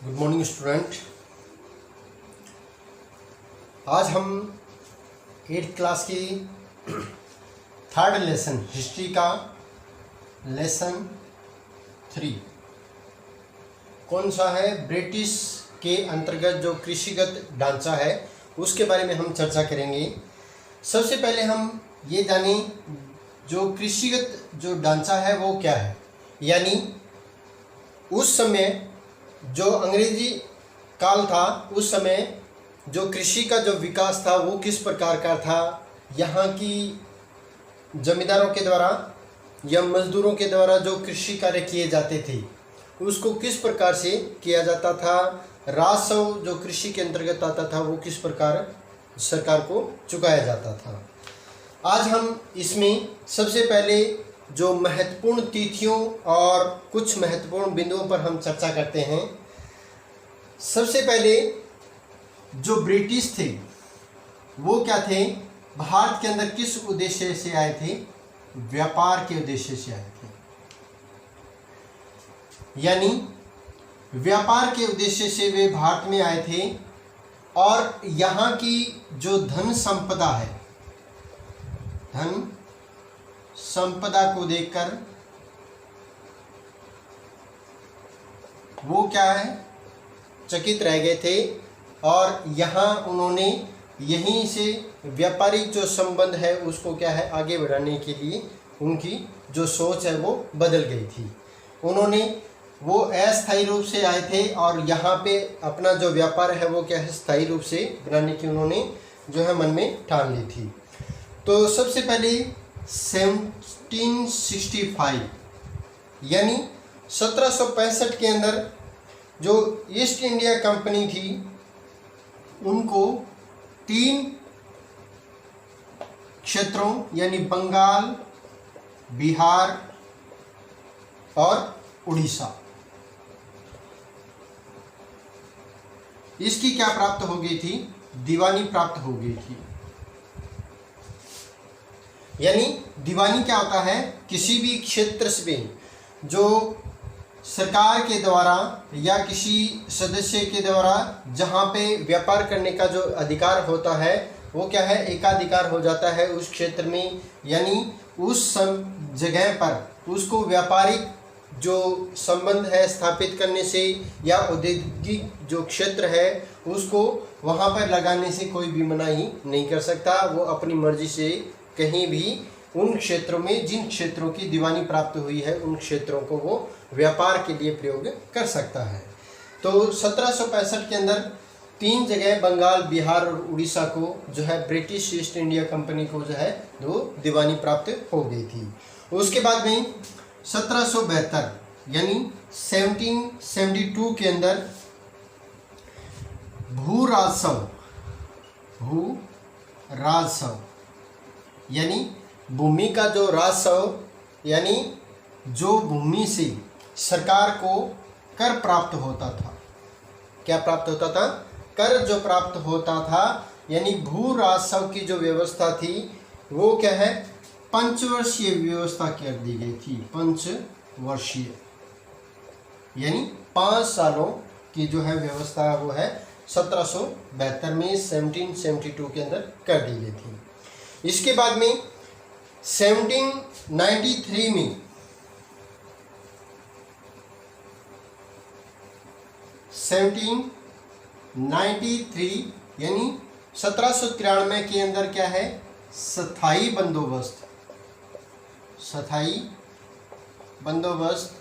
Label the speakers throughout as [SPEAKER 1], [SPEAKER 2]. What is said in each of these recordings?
[SPEAKER 1] Good morning student. आज हम 8th class की थर्ड लेसन हिस्ट्री का लेसन 3 कौन सा है, ब्रिटिश के अंतर्गत जो कृषिगत ढांचा है उसके बारे में हम चर्चा करेंगे। सबसे पहले हम ये जानें जो कृषिगत जो ढांचा है वो क्या है, यानी उस समय जो अंग्रेजी काल था उस समय जो कृषि का जो विकास था वो किस प्रकार का था, यहाँ की जमींदारों के द्वारा या मजदूरों के द्वारा जो कृषि कार्य किए जाते थे उसको किस प्रकार से किया जाता था, राजस्व जो कृषि के अंतर्गत आता था वो किस प्रकार सरकार को चुकाया जाता था। आज हम इसमें सबसे पहले जो महत्वपूर्ण तिथियों और कुछ महत्वपूर्ण बिंदुओं पर हम चर्चा करते हैं। सबसे पहले जो ब्रिटिश थे वो क्या थे, भारत के अंदर किस उद्देश्य से आए थे, व्यापार के उद्देश्य से आए थे, यानी व्यापार के उद्देश्य से वे भारत में आए थे और यहाँ की जो धन संपदा है, धन संपदा को देखकर वो क्या है, चकित रह गए थे और यहाँ उन्होंने यहीं से व्यापारिक जो संबंध है उसको क्या है आगे बढ़ाने के लिए उनकी जो सोच है वो बदल गई थी। उन्होंने वो अस्थायी रूप से आए थे और यहाँ पे अपना जो व्यापार है वो क्या है स्थायी रूप से बनाने की उन्होंने जो है मन में ठान ली थी। तो सबसे पहले 1765 यानी 1765 के अंदर जो ईस्ट इंडिया कंपनी थी उनको 3 क्षेत्रों यानी बंगाल, बिहार और उड़ीसा, इसकी क्या प्राप्त हो गई थी, दीवानी प्राप्त हो गई थी। यानी दीवानी क्या होता है, किसी भी क्षेत्र से जो सरकार के द्वारा या किसी सदस्य के द्वारा जहाँ पे व्यापार करने का जो अधिकार होता है वो क्या है एकाधिकार हो जाता है उस क्षेत्र में, यानी उस जगह पर उसको व्यापारिक जो संबंध है स्थापित करने से या औद्योगिक जो क्षेत्र है उसको वहाँ पर लगाने से कोई भी मनाही नहीं कर सकता। वो अपनी मर्जी से कहीं भी उन क्षेत्रों में जिन क्षेत्रों की दीवानी प्राप्त हुई है उन क्षेत्रों को वो व्यापार के लिए प्रयोग कर सकता है। तो 1765 के अंदर 3 जगह बंगाल, बिहार और उड़ीसा को जो है ब्रिटिश ईस्ट इंडिया कंपनी को जो है वो दीवानी प्राप्त हो गई थी। उसके बाद में 1772 यानी 1772 के अंदर भू राजस्व यानी भूमि का जो राजस्व यानी जो भूमि से सरकार को कर प्राप्त होता था, क्या प्राप्त होता था, कर जो प्राप्त होता था, यानी भू राजस्व की जो व्यवस्था थी वो क्या है पंचवर्षीय व्यवस्था कर दी गई थी। पंचवर्षीय यानी 5 सालों की जो है व्यवस्था वो है 1772 में 1772 के अंदर कर दी गई थी। इसके बाद में 1793 में 1793 यानी 1793 के अंदर क्या है स्थायी बंदोबस्त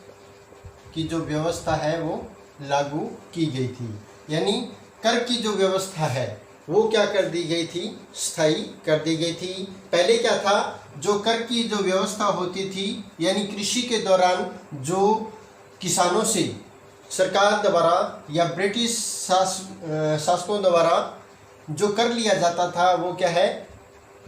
[SPEAKER 1] की जो व्यवस्था है वो लागू की गई थी। यानी कर की जो व्यवस्था है वो क्या कर दी गई थी, स्थायी कर दी गई थी। पहले क्या था, जो कर की जो व्यवस्था होती थी यानी कृषि के दौरान जो किसानों से सरकार द्वारा या ब्रिटिश शासकों द्वारा जो कर लिया जाता था वो क्या है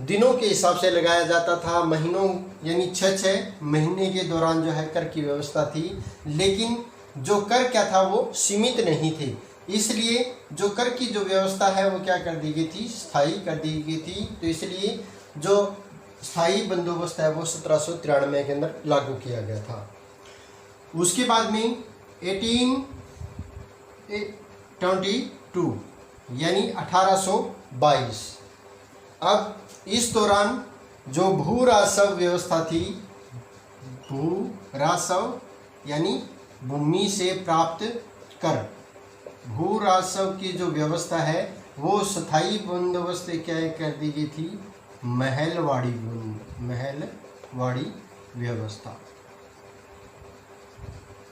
[SPEAKER 1] दिनों के हिसाब से लगाया जाता था, महीनों यानी 6 महीने के दौरान जो है कर की व्यवस्था थी। लेकिन जो कर क्या था वो सीमित नहीं थे, इसलिए जो कर की जो व्यवस्था है वो क्या कर दी गई थी, स्थायी कर दी गई थी। तो इसलिए जो स्थायी बंदोबस्त है वो 1793 के अंदर लागू किया गया था। उसके बाद में 1822 यानी 1822। अब इस दौरान जो भू राजस्व व्यवस्था थी, भू राजस्व यानी भूमि से प्राप्त कर, भू राजस्व की जो व्यवस्था है वो स्थायी बंदोबस्त क्या कर दी गई थी, महलवाड़ी व्यवस्था।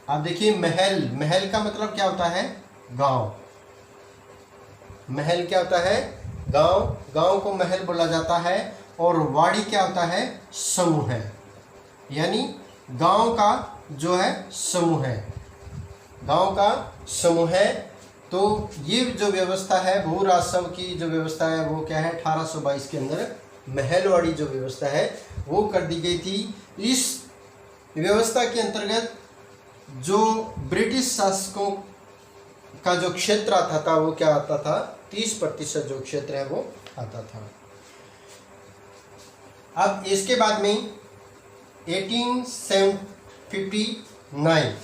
[SPEAKER 1] आप देखिए महल का मतलब क्या होता है, गांव। महल क्या होता है, गांव को महल बोला जाता है। और वाड़ी क्या होता है, समूह है, यानी गांव का जो है समूह है, गांव का समूह है। तो ये जो व्यवस्था है भू राजस्व की जो व्यवस्था है वो क्या है, 1822 के अंदर महलवाड़ी जो व्यवस्था है वो कर दी गई थी। इस व्यवस्था के अंतर्गत जो ब्रिटिश शासकों का जो क्षेत्र आता था वो क्या आता था, 30% जो क्षेत्र है वो आता था। अब इसके बाद में 1859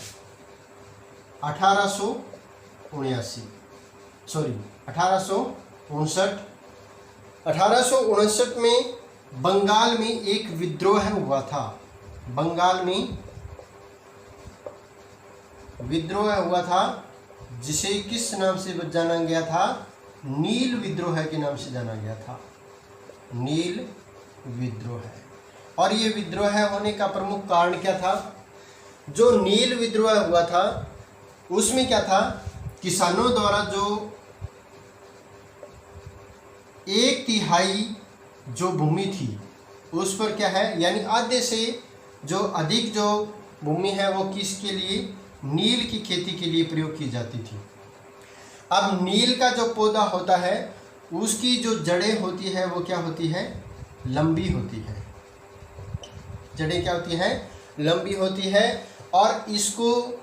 [SPEAKER 1] 1859 में बंगाल में एक विद्रोह हुआ था। बंगाल में विद्रोह हुआ था जिसे किस नाम से जाना गया था, नील विद्रोह के नाम से जाना गया था, नील विद्रोह। और ये विद्रोह होने का प्रमुख कारण क्या था, जो नील विद्रोह हुआ था उसमें क्या था, किसानों द्वारा जो 1/3 जो भूमि थी उस पर क्या है, यानी आधे से जो अधिक जो भूमि है वो किसके लिए, नील की खेती के लिए प्रयोग की जाती थी। अब नील का जो पौधा होता है उसकी जो जड़ें होती है वो क्या होती है, लंबी होती है। जड़ें क्या होती है, लंबी होती है। और इसको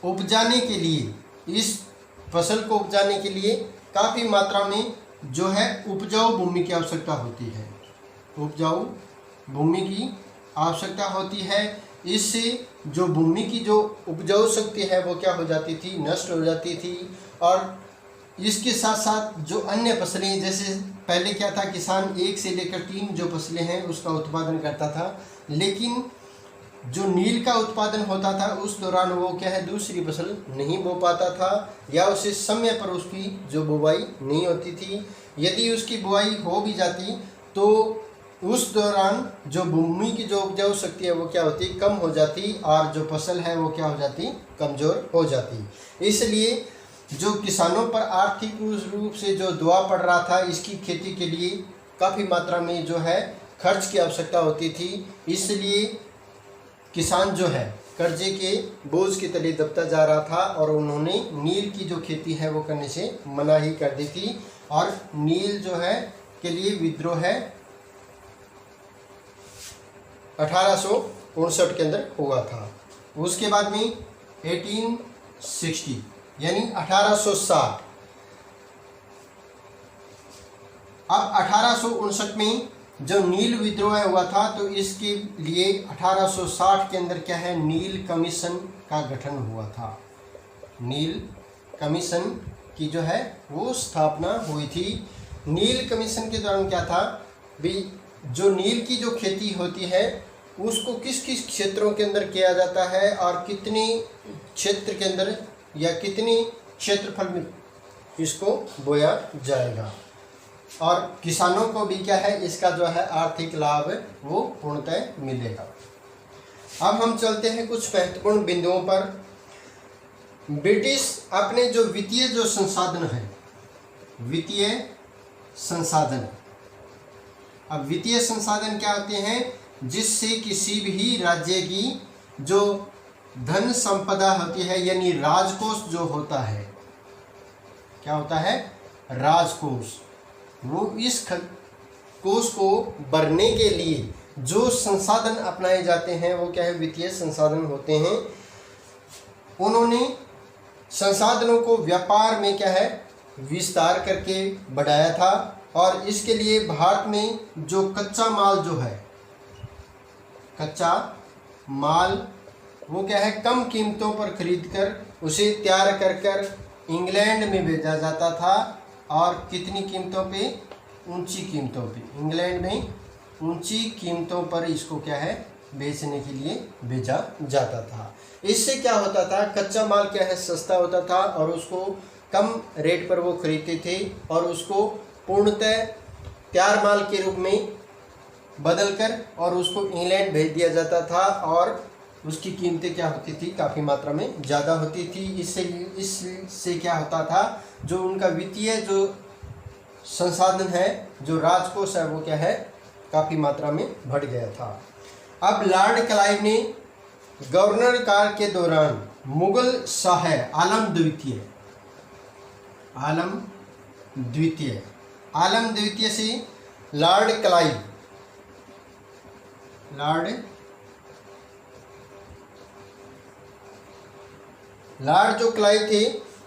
[SPEAKER 1] उपजाने के लिए, इस फसल को उपजाने के लिए काफ़ी मात्रा में जो है उपजाऊ भूमि की आवश्यकता होती है, उपजाऊ भूमि की आवश्यकता होती है। इससे जो भूमि की जो उपजाऊ शक्ति है वो क्या हो जाती थी, नष्ट हो जाती थी। और इसके साथ साथ जो अन्य फसलें, जैसे पहले क्या था, किसान 1 से लेकर 3 जो फसलें हैं उसका उत्पादन करता था, लेकिन जो नील का उत्पादन होता था उस दौरान वो क्या है, दूसरी फसल नहीं बो पाता था, या उसे समय पर उसकी जो बुवाई नहीं होती थी। यदि उसकी बुवाई हो भी जाती तो उस दौरान जो भूमि की जो उपजाऊ शक्ति है वो क्या होती, कम हो जाती, और जो फसल है वो क्या हो जाती, कमज़ोर हो जाती। इसलिए जो किसानों पर आर्थिक रूप से जो दबाव पड़ रहा था, इसकी खेती के लिए काफ़ी मात्रा में जो है खर्च की आवश्यकता होती थी। इसलिए किसान जो है कर्जे के बोझ के तले दबता जा रहा था और उन्होंने नील की जो खेती है वो करने से मना ही कर दी थी। और नील जो है के लिए विद्रोह है 1859 के अंदर हुआ था। उसके बाद में 1860 यानी 1860। अब 1859 में जो नील विद्रोह हुआ था तो इसके लिए 1860 के अंदर क्या है, नील कमीशन का गठन हुआ था। नील कमीशन की जो है वो स्थापना हुई थी। नील कमीशन के दौरान क्या था भी, जो नील की जो खेती होती है उसको किस किस क्षेत्रों के अंदर किया जाता है और कितनी क्षेत्र के अंदर या कितनी क्षेत्रफल में इसको बोया जाएगा, और किसानों को भी क्या है इसका जो है आर्थिक लाभ वो पूर्णतः मिलेगा। अब हम चलते हैं कुछ महत्वपूर्ण बिंदुओं पर। ब्रिटिश अपने जो वित्तीय जो संसाधन है, वित्तीय संसाधन, अब वित्तीय संसाधन क्या होते हैं, जिससे किसी भी राज्य की जो धन संपदा होती है यानी राजकोष जो होता है, क्या होता है, राजकोष, वो इस कोष को भरने के लिए जो संसाधन अपनाए जाते हैं वो क्या है, वित्तीय संसाधन होते हैं। उन्होंने संसाधनों को व्यापार में क्या है विस्तार करके बढ़ाया था, और इसके लिए भारत में जो कच्चा माल जो है, कच्चा माल वो क्या है कम कीमतों पर खरीदकर उसे तैयार कर इंग्लैंड में भेजा जाता था और कितनी कीमतों पे? ऊंची कीमतों पे। इंग्लैंड में ऊंची कीमतों पर इसको क्या है, बेचने के लिए भेजा जाता था। इससे क्या होता था, कच्चा माल क्या है, सस्ता होता था और उसको कम रेट पर वो खरीदते थे और उसको पूर्णतः तैयार माल के रूप में बदलकर और उसको इंग्लैंड भेज दिया जाता था और उसकी कीमतें क्या होती थी, काफ़ी मात्रा में ज़्यादा होती थी। इससे क्या होता था, जो उनका वित्तीय जो संसाधन है, जो राजकोष है, वो क्या है, काफ़ी मात्रा में बढ़ गया था। अब लॉर्ड क्लाइव ने गवर्नर काल के दौरान मुगल शाह आलम द्वितीय से लॉर्ड जो क्लाइव थे,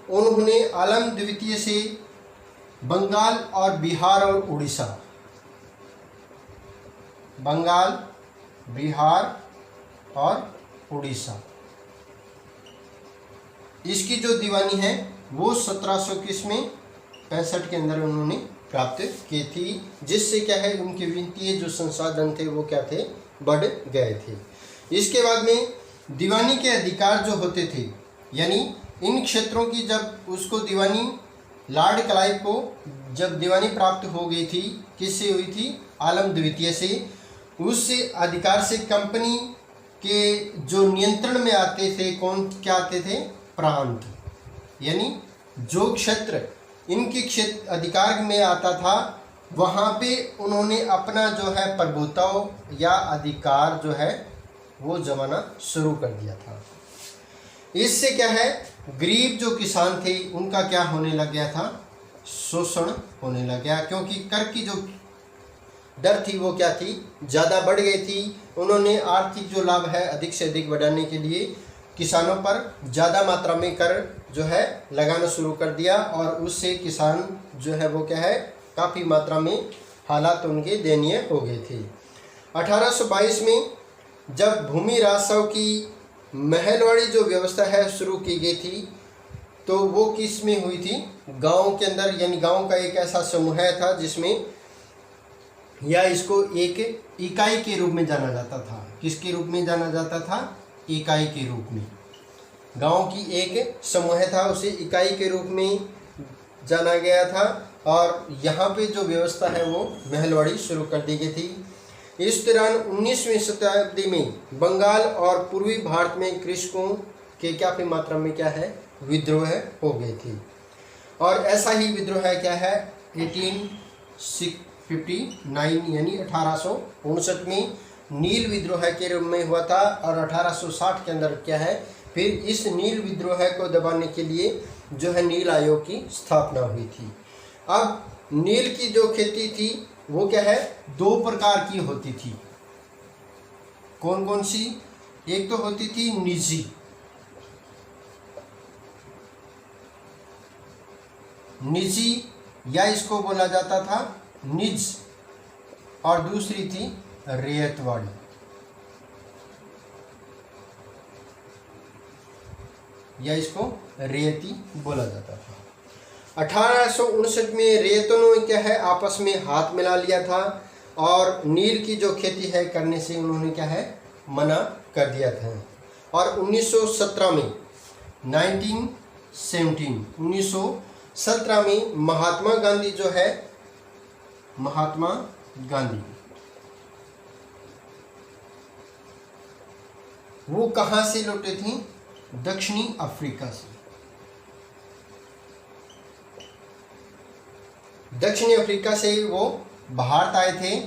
[SPEAKER 1] उन्होंने आलम द्वितीय से बंगाल और बिहार और उड़ीसा, बंगाल, बिहार और उड़ीसा, इसकी जो दीवानी है वो 1765 के अंदर उन्होंने प्राप्त की थी, जिससे क्या है, उनके वित्तीय जो संसाधन थे वो क्या थे, बढ़ गए थे। इसके बाद में दीवानी के अधिकार जो होते थे, यानी इन क्षेत्रों की जब उसको दीवानी, लॉर्ड क्लाइव को जब दीवानी प्राप्त हो गई थी, किससे हुई थी, आलम द्वितीय से, उस अधिकार से कंपनी के जो नियंत्रण में आते थे, कौन क्या आते थे, प्रांत, यानी जो क्षेत्र इनके क्षेत्र अधिकार में आता था, वहाँ पे उन्होंने अपना जो है प्रभुत्व या अधिकार जो है वो जमाना शुरू कर दिया था। इससे क्या है, गरीब जो किसान थे उनका क्या होने लग गया था, शोषण होने लग गया, क्योंकि कर की जो दर थी वो क्या थी, ज़्यादा बढ़ गई थी। उन्होंने आर्थिक जो लाभ है अधिक से अधिक बढ़ाने के लिए किसानों पर ज़्यादा मात्रा में कर जो है लगाना शुरू कर दिया और उससे किसान जो है वो क्या है, काफ़ी मात्रा में हालात उनके दयनीय हो गए थे। 1822 में जब भूमि राजस्व की महलवाड़ी जो व्यवस्था है शुरू की गई थी, तो वो किस में हुई थी, गांव के अंदर, यानी गांव का एक ऐसा समूह था जिसमें, या इसको एक इकाई के रूप में जाना जाता था। किसके रूप में जाना जाता था, इकाई के रूप में। गांव की एक समूह था, उसे इकाई के रूप में जाना गया था और यहाँ पे जो व्यवस्था है वो महलवाड़ी शुरू कर दी गई थी। इस दौरान 19वीं शताब्दी में बंगाल और पूर्वी भारत में कृषकों के काफ़ी मात्रा में क्या है, विद्रोह हो गए थे। और ऐसा ही विद्रोह क्या है 1859 यानी 1859 में नील विद्रोह के रूप में हुआ था और 1860 के अंदर क्या है, फिर इस नील विद्रोह को दबाने के लिए जो है नील आयोग की स्थापना हुई थी। अब नील की जो खेती थी वो क्या है, दो प्रकार की होती थी। कौन कौन सी, एक तो होती थी निजी या इसको बोला जाता था निज, और दूसरी थी रेयतवाड़ी। या इसको रेयती बोला जाता था। 1859 में रेयतों ने क्या है आपस में हाथ मिला लिया था और नील की जो खेती है करने से उन्होंने क्या है मना कर दिया था। और 1917 में 1917 में महात्मा गांधी जो है, महात्मा गांधी वो कहाँ से लौटे थी, दक्षिणी अफ्रीका से। दक्षिणी अफ्रीका से वो भारत आए थे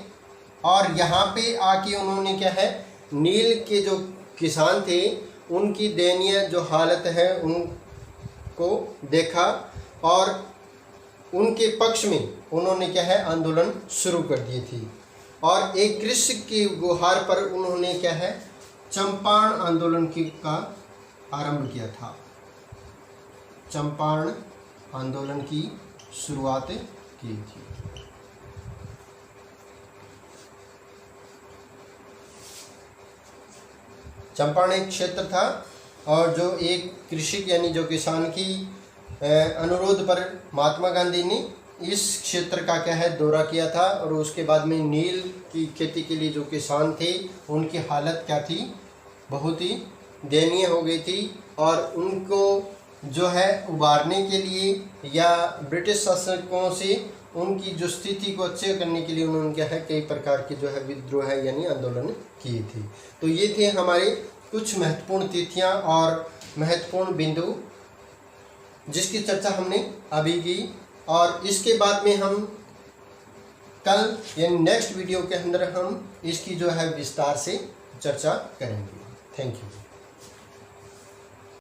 [SPEAKER 1] और यहाँ पे आके उन्होंने क्या है नील के जो किसान थे उनकी दयनीय जो हालत है उनको देखा और उनके पक्ष में उन्होंने क्या है आंदोलन शुरू कर दिए थे। और एक कृषि की गुहार पर उन्होंने क्या है चंपारण आंदोलन का आरंभ किया था। चंपारण आंदोलन की शुरुआत की थी। चंपारण एक क्षेत्र था और जो एक कृषि यानी जो किसान की अनुरोध पर महात्मा गांधी ने इस क्षेत्र का क्या है दौरा किया था, और उसके बाद में नील की खेती के लिए जो किसान थे उनकी हालत क्या थी, बहुत ही दयनीय हो गई थी, और उनको जो है उबारने के लिए या ब्रिटिश शासकों से उनकी जो स्थिति को अच्छे करने के लिए उन्होंने क्या है कई प्रकार के जो है विद्रोह है यानी आंदोलन किए थे। तो ये थे हमारे कुछ महत्वपूर्ण तिथियां और महत्वपूर्ण बिंदु जिसकी चर्चा हमने अभी की, और इसके बाद में हम कल यानी नेक्स्ट वीडियो के अंदर हम इसकी जो है विस्तार से चर्चा करेंगे। Thank you.